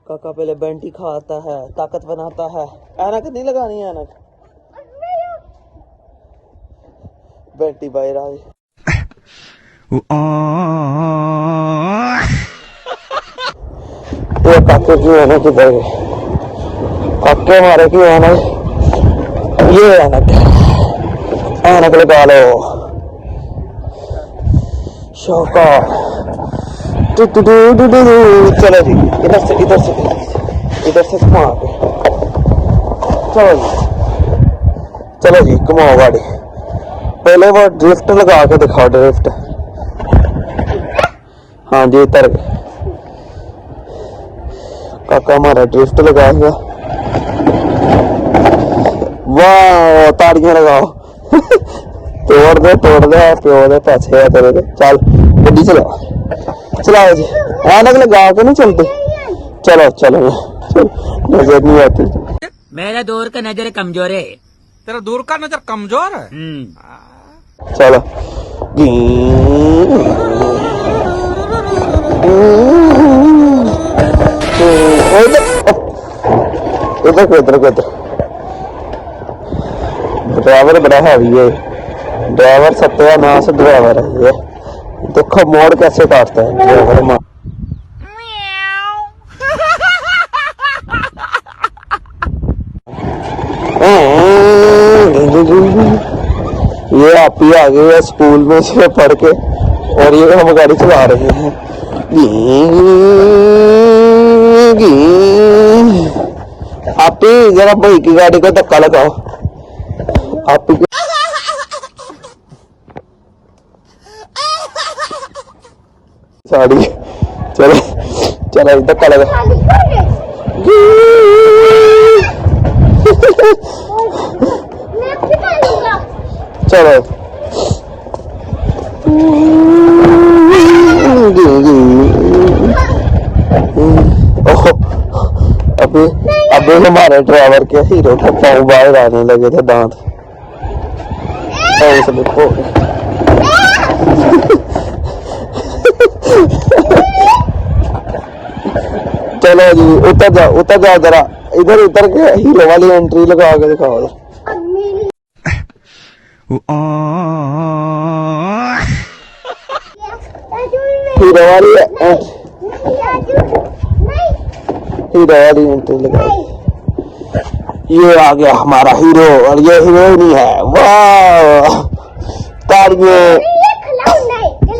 काका पहले बेंटी खाता है, ताकत बनाता है। ऐनक नहीं लगानी है, ऐनक बेंटी बाहर आ गई। ये काके क्यों ऐनक किधर गए? काके हमारे क्यों ऐनक? ये ऐनक, ऐनक लगा लो शौका। चलो जी, इधर से घुमा के चलो जी घुमाओ गाड़ी। पहले वो ड्रिफ्ट लगा के दिखाओ, ड्रिफ्ट। हाँ जी उतर गए काका हमारा, ड्रिफ्ट लगाएगा। वाह ताड़ियां लगाओ। तोड़ दे प्यो दे पैसे है तेरे दे। चल गड्डी चलाओ जी। ऐनक लगा के नहीं चलते। चलो नजर नहीं आती। मेरा दूर का नजर कमजोर है। तेरा दूर का नजर कमजोर है। चलो इधर ड्राइवर बड़ा हैवी है। ड्राइवर सत्यानाश ड्राइवर है ये। देखो मोड़ कैसे काटता है ड्राइवर। ये आप ही आ गए स्कूल में से पढ़ के, और ये हम गाड़ी चला रहे हैं। आप ही जरा भाई की गाड़ी को धक्का लगाओ। आप ही साड़ी चलो धक्का लगा। चलो अभी हमारे ड्राइवर के हीरो के पाँव बाहर आने लगे थे, दांत। देखो चलो जी उतर जाओ जरा। इधर उतर के हीरो वाली एंट्री लगा के दिखाओ। हीरो वाली एंट्री लगा। ये आ गया हमारा हीरो, और ये हीरो नहीं है। वाह ताड़ियां।